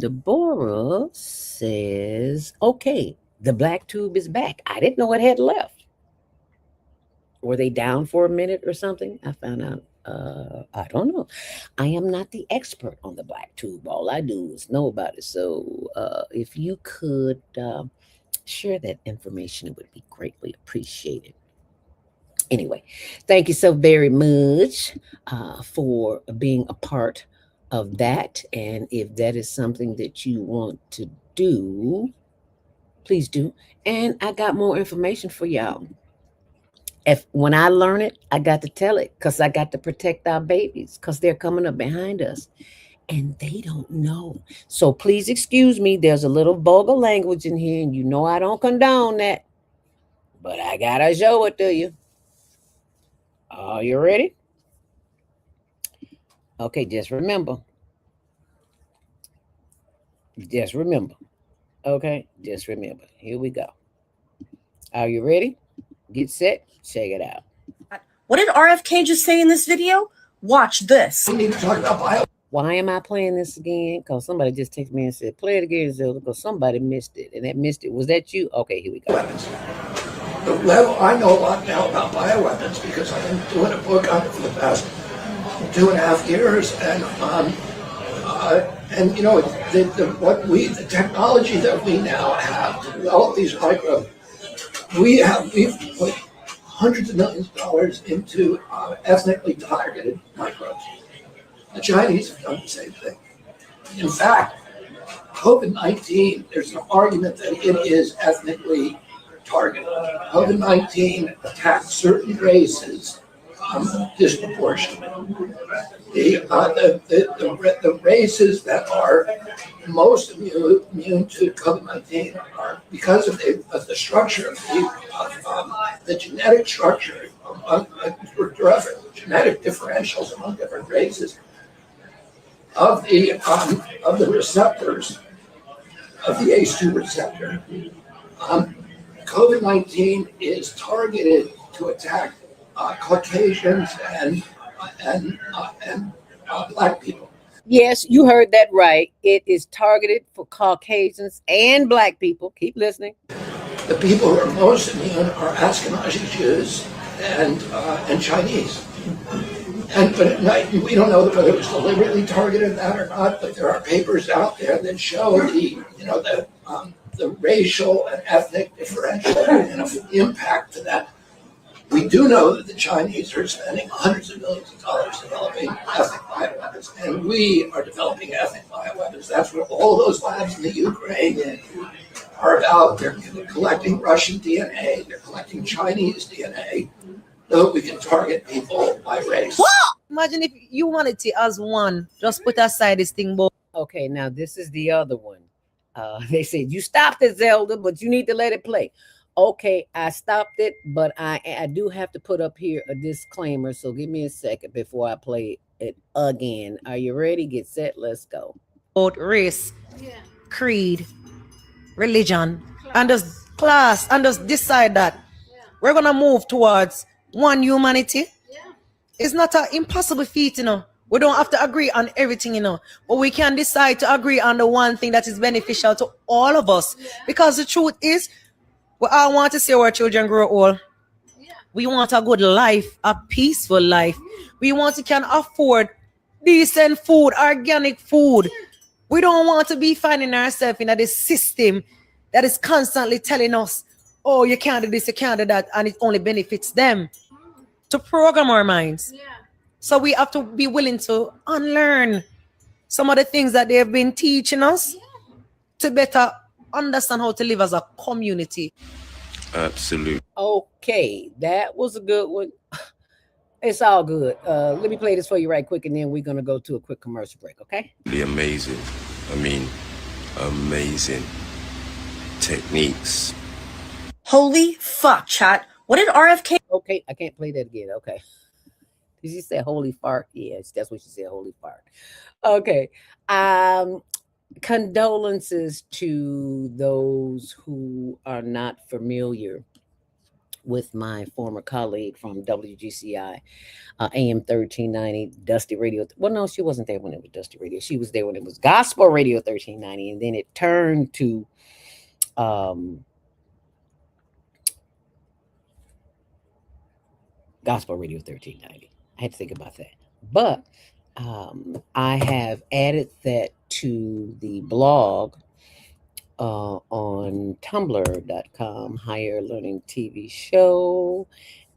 Deborah says, okay, the Black Tube is back. I didn't know it had left. Were they down for a minute or something? I found out. I don't know. I am not the expert on the Black Tube. All I do is know about it. So if you could share that information, it would be greatly appreciated. Anyway, thank you so very much for being a part of that. And if that is something that you want to do, please do. And I got more information for y'all. When I learn it, I got to tell it, because I got to protect our babies, because they're coming up behind us and they don't know. So please excuse me. There's a little vulgar language in here, and you know I don't condone that, but I got to show it to you. Are you ready? Okay, just remember. Okay, just remember. Here we go. Are you ready? Get set. Check it out. What did RFK just say in this video? Watch this. We need to talk about bio. Why am I playing this again? Because somebody just texted me and said, play it again, Zelda, because somebody missed it. And that missed it. Was that you? Okay, here we go. The level, I know a lot now about bioweapons because I've been doing a book on it for the past 2.5 years. And you know, the technology that we now have to develop these microbes, we've put hundreds of millions of dollars into ethnically targeted microbes. The Chinese have done the same thing. In fact, COVID-19, there's an argument that it is ethnically targeted. COVID-19 attacked certain races disproportionately. The races that are most immune to COVID-19 are because of the structure of the genetic structure, genetic differentials among different races of the receptors of the ACE2 receptor. COVID-19 is targeted to attack Caucasians and Black people. Yes, you heard that right. It is targeted for Caucasians and Black people. Keep listening. The people who are most immune are Ashkenazi Jews and Chinese. But we don't know whether it was deliberately targeted that or not. But there are papers out there that show the racial and ethnic differential impact to that. We do know that the Chinese are spending hundreds of millions of dollars developing ethnic bioweapons, and we are developing ethnic bioweapons. That's what all those labs in the Ukraine are about. They're collecting Russian DNA, they're collecting Chinese DNA, so that we can target people by race. Imagine if you wanted to as one, just put aside this thing. Okay, now this is the other one. They said, you stopped it, Zelda, but you need to let it play. Okay, I stopped it, but I do have to put up here a disclaimer. So give me a second before I play it again. Are you ready? Get set. Let's go. Race, creed, religion, and just class, and just decide that we're going to move towards one humanity. It's not an impossible feat, We don't have to agree on everything, but we can decide to agree on the one thing that is beneficial to all of us. Because the truth is, we all want to see our children grow old. We want a good life, a peaceful life. We want to can afford decent food, organic food. We don't want to be finding ourselves in this system that is constantly telling us, oh, you can't do this, you can't do that, and it only benefits them. To program our minds. So we have to be willing to unlearn some of the things that they have been teaching us to better understand how to live as a community. Absolutely. Okay, that was a good one. It's all good. Let me play this for you right quick, and then we're going to go to a quick commercial break, okay? Amazing. Amazing techniques. Holy fuck, chat. What did RFK? Okay, I can't play that again. Okay. Did she say holy fart? Yes, that's what she said, holy fart. Okay. Condolences to those who are not familiar with my former colleague from WGCI, AM 1390, Dusty Radio. Well, no, she wasn't there when it was Dusty Radio. She was there when it was Gospel Radio 1390, and then it turned to Gospel Radio 1390. I had to think about that. But I have added that to the blog on tumblr.com, HlnTvShow.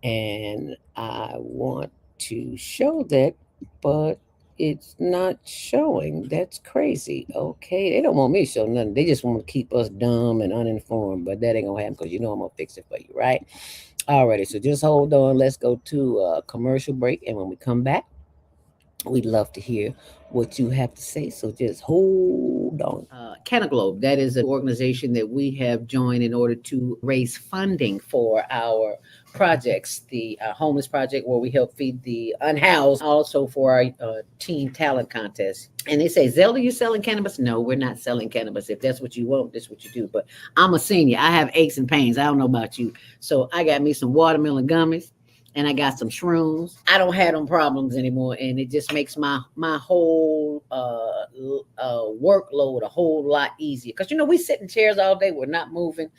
And I want to show that, but it's not showing. That's crazy. Okay. They don't want me to show nothing. They just want to keep us dumb and uninformed, but that ain't gonna happen because I'm gonna fix it for you, right? Alrighty, so just hold on. Let's go to a commercial break, and when we come back, we'd love to hear what you have to say. So just hold on. Canaglobe, that is an organization that we have joined in order to raise funding for our projects, the homeless project where we help feed the unhoused, also for our teen talent contest. And they say, Zelda, you selling cannabis? No, we're not selling cannabis. If that's what you want, that's what you do. But I'm a senior. I have aches and pains. I don't know about you. So I got me some watermelon gummies and I got some shrooms. I don't have them problems anymore. And it just makes my whole workload a whole lot easier. Because, we sit in chairs all day. We're not moving.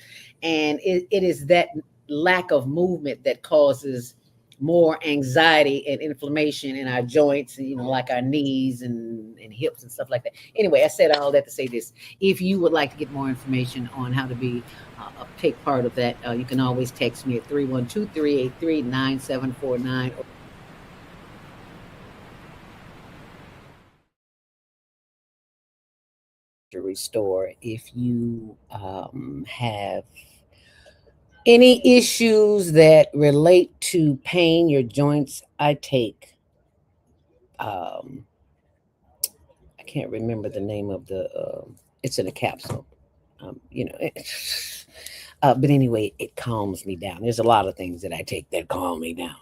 And it is that lack of movement that causes more anxiety and inflammation in our joints, and like our knees and hips and stuff like that. Anyway, I said all that to say this: if you would like to get more information on how to be take part of that, you can always text me at 312-383-9749. To restore if you have any issues that relate to pain, your joints. I take, I can't remember the name of the, it's in a capsule, but anyway, it calms me down. There's a lot of things that I take that calm me down.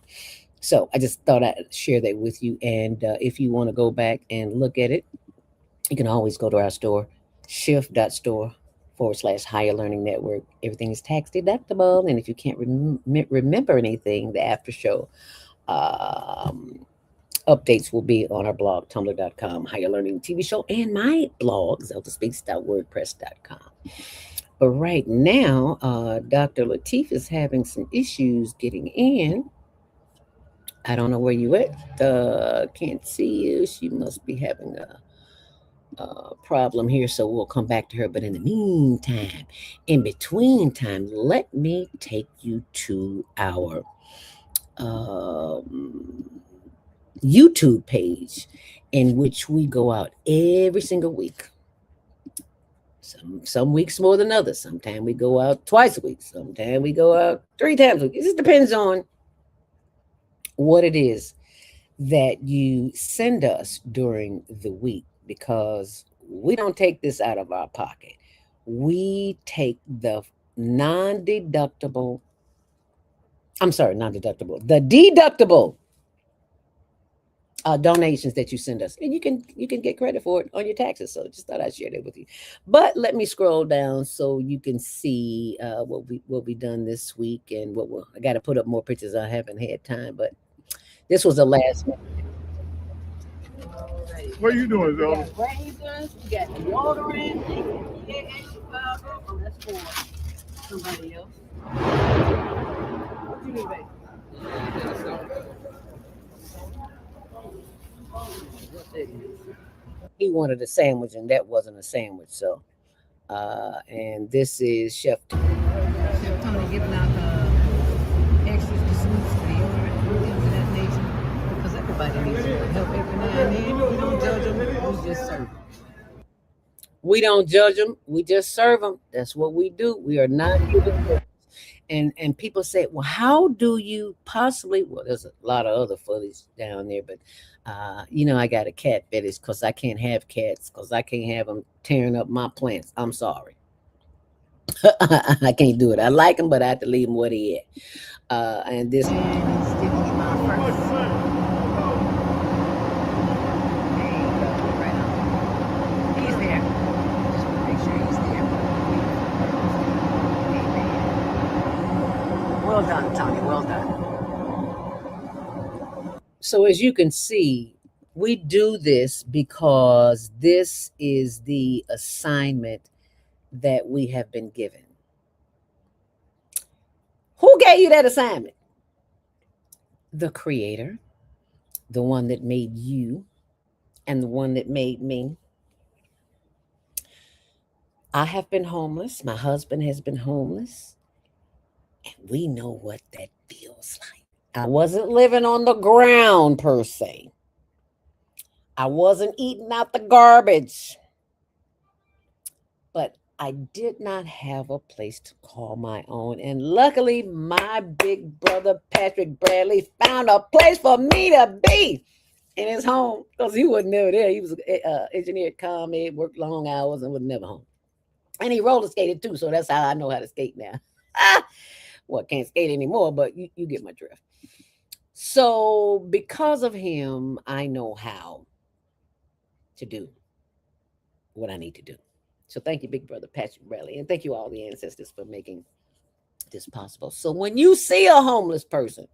So I just thought I'd share that with you. And if you want to go back and look at it, you can always go to our store, shift.store/Higher Learning Network. Everything is tax deductible. And if you can't remember anything, the after show updates will be on our blog, tumblr.com, HlnTvShow, and my blog, zeldaspeaks.wordpress.com. But right now, Dr. Latif is having some issues getting in. I don't know where you at. Can't see you. She must be having a problem here, so we'll come back to her. But in the meantime, in between time, let me take you to our YouTube page, in which we go out every single week. Some weeks more than others. Sometimes we go out twice a week. Sometimes we go out 3 times a week. It just depends on what it is that you send us during the week, because we don't take this out of our pocket. We take the deductible donations that you send us, and you can get credit for it on your taxes. So just thought I'd share that with you. But let me scroll down so you can see what we done this week, and I got to put up more pictures. I haven't had time, but this was the last one. What are you doing, Zelda? We got razors, we got deodorant, oh, that's for somebody else. What you need, baby? He wanted a sandwich, and that wasn't a sandwich. So, and this is Chef Tony giving out extras to sweets, deodorant, things of that nature, because everybody needs help every now and then. We don't judge them, we just serve them. We don't judge them, we just serve them. That's what we do. We are not giving. And people say, well, how do you possibly? Well, there's a lot of other footies down there, but I got a cat fetish, because I can't have cats, because I can't have them tearing up my plants. I'm sorry. I can't do it. I like him, but I have to leave him where he at. And this. He's there. Just want to make sure he's there. Well done, Tony. Well done. So as you can see, we do this because this is the assignment that we have been given. Who gave you that assignment? The Creator, the one that made you, and the one that made me. I have been homeless. My husband has been homeless. And we know what that feels like. I wasn't living on the ground per se. I wasn't eating out the garbage. But I did not have a place to call my own. And luckily, my big brother, Patrick Bradley, found a place for me to be in his home, because he wasn't never there. He was an engineer at ComEd, worked long hours, and was never home. And he roller skated too, so that's how I know how to skate now. well, can't skate anymore, but you get my drift. So because of him, I know how to do what I need to do. So thank you, Big Brother Patrick Bradley, and thank you all the ancestors for making this possible. So when you see a homeless person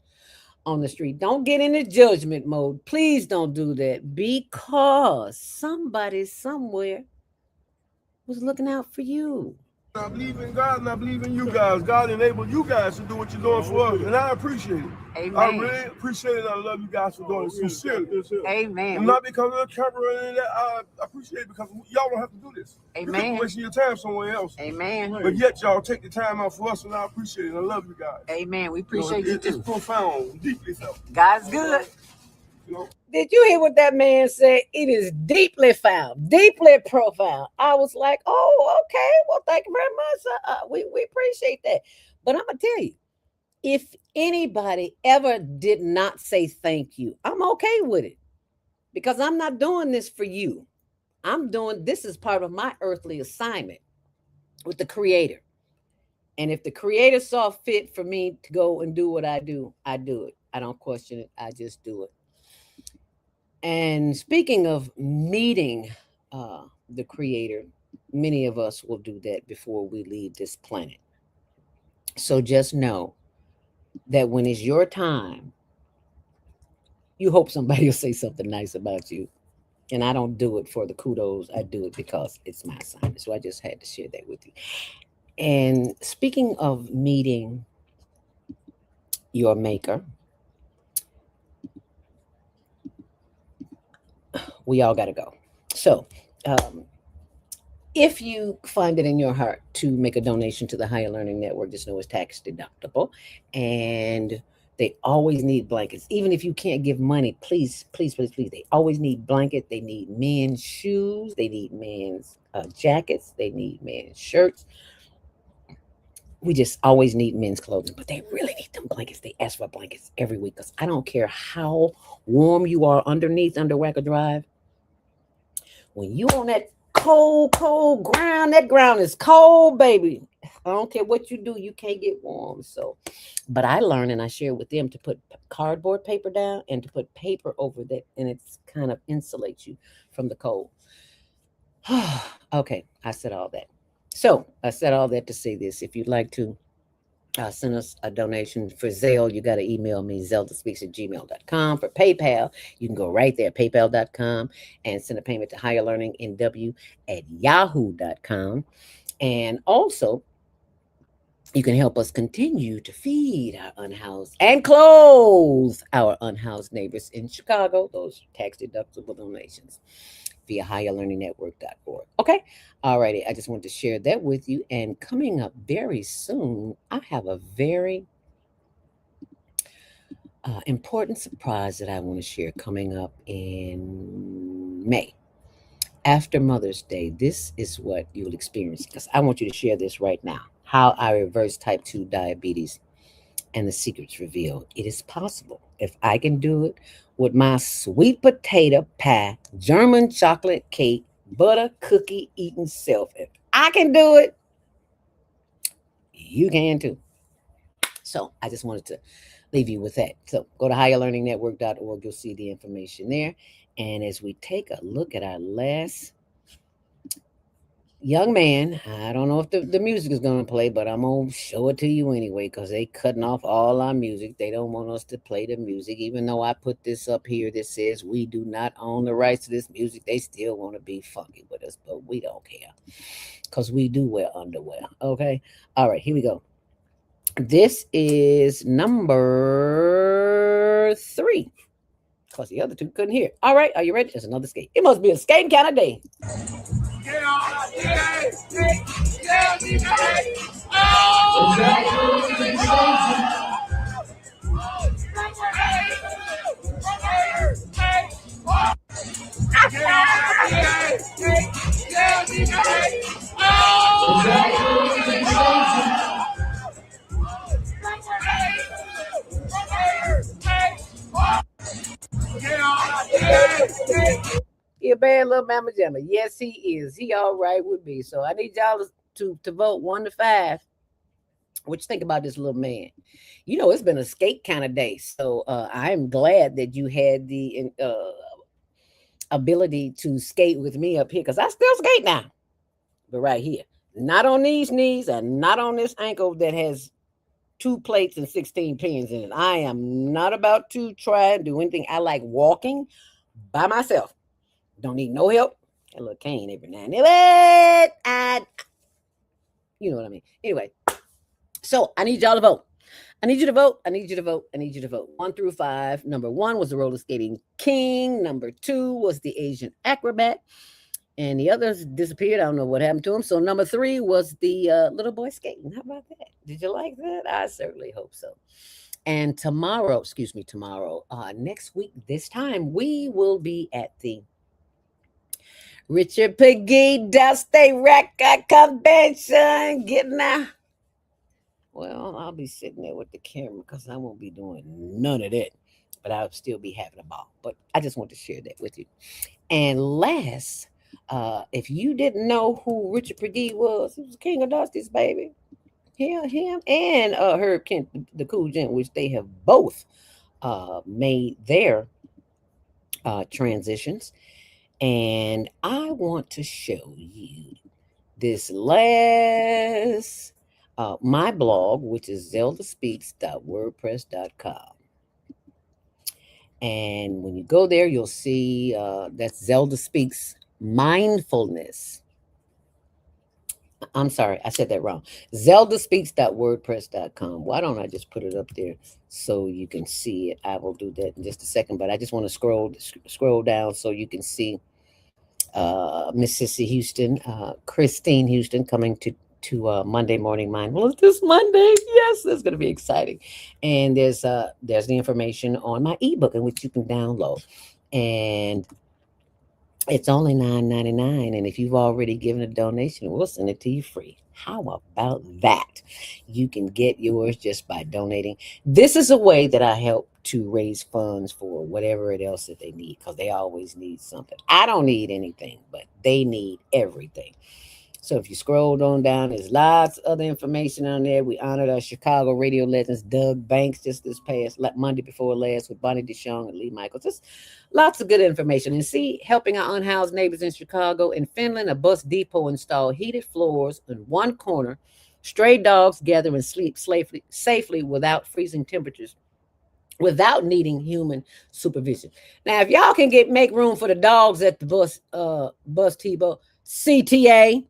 on the street, don't get into judgment mode. Please don't do that, because somebody somewhere was looking out for you. I believe in God and I believe in you guys. God enabled you guys to do what you're doing for us, and I appreciate it. Amen. I really appreciate it. I love you guys for doing it sincerely. Amen. And not because of the camera or anything that. I appreciate it because y'all don't have to do this. Amen. You can wasting your time somewhere else. Amen. But yet y'all take the time out for us, and I appreciate it. I love you guys. Amen. We appreciate you too. It's profound, deeply felt. God's good. Did you hear what that man said? It is deeply found, deeply profound. I was like, oh, okay. Well, thank you very much. We appreciate that. But I'm going to tell you, if anybody ever did not say thank you, I'm okay with it, because I'm not doing this for you. This is part of my earthly assignment with the Creator. And if the Creator saw fit for me to go and do what I do it. I don't question it. I just do it. And speaking of meeting the Creator, many of us will do that before we leave this planet. So just know that when it's your time, you hope somebody will say something nice about you. And I don't do it for the kudos. I do it because it's my assignment. So I just had to share that with you. And speaking of meeting your maker, we all got to go. So if you find it in your heart to make a donation to the Higher Learning Network, just know it's tax deductible. And they always need blankets. Even if you can't give money, please, please, please, please. They always need blankets. They need men's shoes. They need men's jackets. They need men's shirts. We just always need men's clothing, but they really need them blankets. They ask for blankets every week, because I don't care how warm you are underneath under Wacker Drive. When you on that cold ground, that ground is cold, baby. I don't care what you do, you can't get warm. So, but I learned, and I share with them, to put cardboard paper down and to put paper over that, and it's kind of insulates you from the cold. Okay, I said all that. So I said all that to say this. If you'd like to send us a donation for Zelle, you got to email me, zeldaspeaks@gmail.com. For PayPal, you can go right there, paypal.com, and send a payment to higherlearningnw@yahoo.com. And also, you can help us continue to feed our unhoused and clothe our unhoused neighbors in Chicago, those tax-deductible donations, via higherlearningnetwork.org. Okay. All righty. I just wanted to share that with you. And coming up very soon, I have a very important surprise that I want to share coming up in May. After Mother's Day, this is what you'll experience, because I want you to share this right now. How I reverse type 2 diabetes and the secrets revealed. It is possible. If I can do it with my sweet potato pie, German chocolate cake, butter cookie eating self, if I can do it, you can too. So I just wanted to leave you with that. So go to higherlearningnetwork.org. You'll see the information there. And as we take a look at our last young man, I don't know if the music is going to play, but I'm going to show it to you anyway, because they cutting off all our music. They don't want us to play the music, even though I put this up here that says we do not own the rights to this music. They still want to be funky with us, but we don't care, because we do wear underwear. Okay. All right, here we go. This is number 3, because the other 2 couldn't hear. All right, are you ready? There's another skate. It must be a skating kind of day. He a bad little mama jamma. Yes, he is. He all right with me. So I need y'all to vote 1 to 5 What you think about this little man? You know, it's been a skate kind of day. So I'm glad that you had the ability to skate with me up here because I still skate now. But right here, not on these knees and not on this ankle that has 2 plates and 16 pins in it. I am not about to try and do anything. I like walking by myself. Don't need no help. A little cane every now and then. But you know what I mean. Anyway, so I need y'all to vote. I need you to vote. I need you to vote. I need you to vote. 1 through 5. Number 1 was the roller skating king. Number 2 was the Asian acrobat. And the others disappeared. I don't know what happened to them. So number 3 was the little boy skating. How about that? Did you like that? I certainly hope so. And tomorrow, next week, this time, we will be at the Richard Peggy Dusty Record Convention. Getting out. Well, I'll be sitting there with the camera because I won't be doing none of that. But I'll still be having a ball. But I just want to share that with you. And last, if you didn't know who Richard Peggy was, he was King of Dusty's baby. Yeah, him and Herb Kent, the Cool Gent, which they have both made their transitions. And I want to show you this last, my blog, which is zeldaspeaks.wordpress.com. And when you go there, you'll see that's Zelda Speaks Mindfulness. I'm sorry, I said that wrong. zeldaspeaks.wordpress.com. Why don't I just put it up there so you can see it? I will do that in just a second, but I just want to scroll down so you can see Miss Sissy Houston, Christine Houston coming to Monday Morning Mind. Well, it's this Monday. Yes, that's going to be exciting. And there's the information on my ebook in which you can download. And it's only $9.99. And if you've already given a donation, we'll send it to you free. How about that? You can get yours just by donating. This is a way that I help to raise funds for whatever it else that they need, because they always need something. I don't need anything, but they need everything. So if you scroll on down, there's lots of other information on there. We honored our Chicago radio legends, Doug Banks, just this past Monday before last with Bonnie DeShong and Lee Michaels. Just lots of good information. And see, helping our unhoused neighbors in Chicago. In Finland, a bus depot installed heated floors in one corner. Stray dogs gather and sleep safely without freezing temperatures, without needing human supervision. Now, if y'all can make room for the dogs at the bus depot, CTA,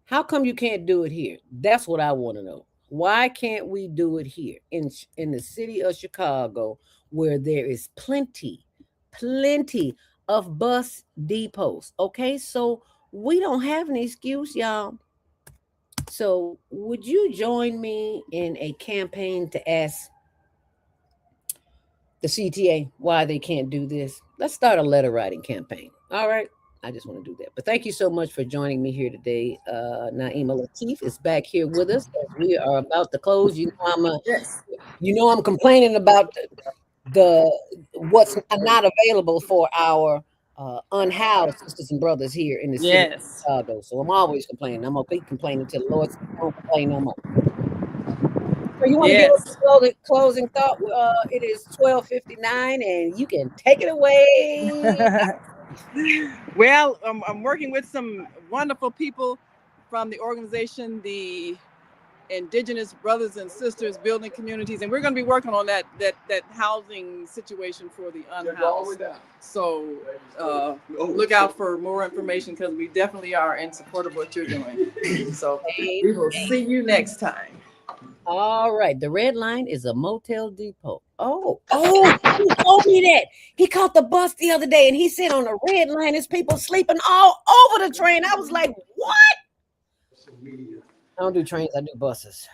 how come you can't do it here? That's what I want to know. Why can't we do it here in the city of Chicago, where there is plenty of bus depots? Okay, so we don't have an excuse, y'all. So would you join me in a campaign to ask the CTA why they can't do this? Let's start a letter writing campaign. All right. I just want to do that. But thank you so much for joining me here today. Naima Latif is back here with us as we are about to close. You know I'm complaining about the what's not available for our unhoused sisters and brothers here in the city of Chicago. So I'm always complaining. I'm gonna keep complaining till the Lord don't complain no more. So you want to give us a closing thought? It is 12:59, and you can take it away. Well, I'm working with some wonderful people from the organization, the Indigenous Brothers and Sisters Building Communities, and we're going to be working on that housing situation for the unhoused. So look out for more information, because we definitely are in support of what you're doing. So we will see you next time. All right. The red line is a motel depot. Oh, he told me that. He caught the bus the other day, and he said on the red line, there's people sleeping all over the train. I was like, what? I don't do trains, I do buses.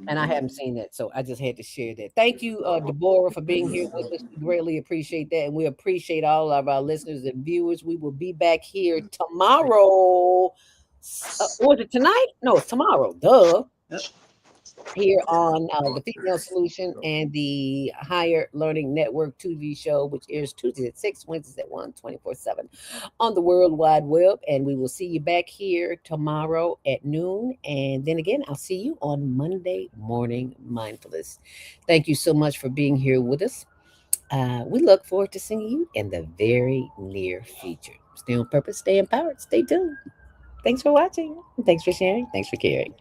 And I haven't seen that, so I just had to share that. Thank you, Deborah, for being here with us. We greatly appreciate that, and we appreciate all of our listeners and viewers. We will be back here tomorrow. Was it tonight? No, it's tomorrow. Duh. here on the Female Solution and the Higher Learning Network TV show, which airs Tuesdays at 6, Wednesdays at 1, 24/7 on the World Wide Web. And we will see you back here tomorrow at noon. And then again, I'll see you on Monday Morning Mindfulness. Thank you so much for being here with us. We look forward to seeing you in the very near future. Stay on purpose, stay empowered, stay tuned. Thanks for watching. Thanks for sharing. Thanks for caring.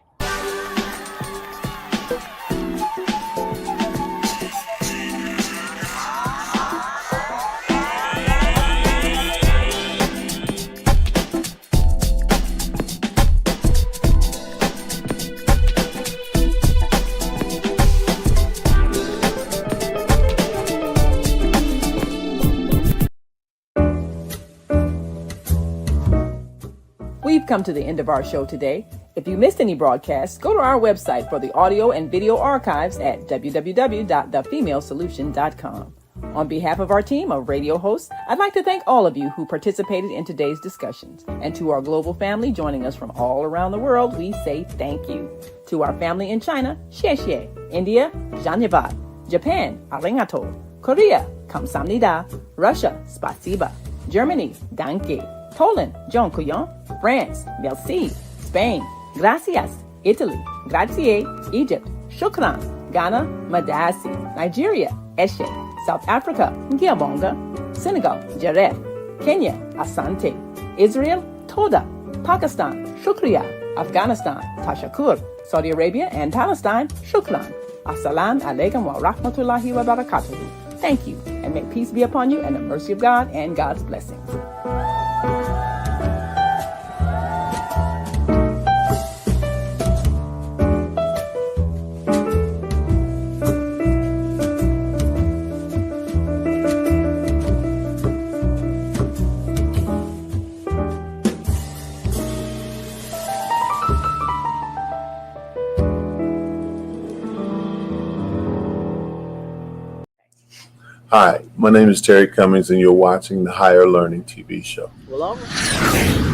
We've come to the end of our show today. If you missed any broadcasts, go to our website for the audio and video archives at www.thefemalesolution.com. On behalf of our team of radio hosts, I'd like to thank all of you who participated in today's discussions. And to our global family joining us from all around the world, we say thank you. To our family in China, xie xie. India, zhanyavad. Japan, arigato. Korea, kamsamnida. Russia, spasiba. Germany, danke. Poland, dziękuję. France, merci. Spain, gracias. Italy, grazie. Egypt, shukran. Ghana, madasi. Nigeria, eshe. South Africa, ngiyabonga. Senegal, jaref. Kenya, asante. Israel, toda. Pakistan, shukriya. Afghanistan, tashakur. Saudi Arabia and Palestine, shukran. Assalamu alaikum wa rahmatullahi wa barakatuhu. Thank you, and may peace be upon you and the mercy of God and God's blessings. Hi, my name is Terry Cummings, and you're watching the Higher Learning TV show. Well, all right.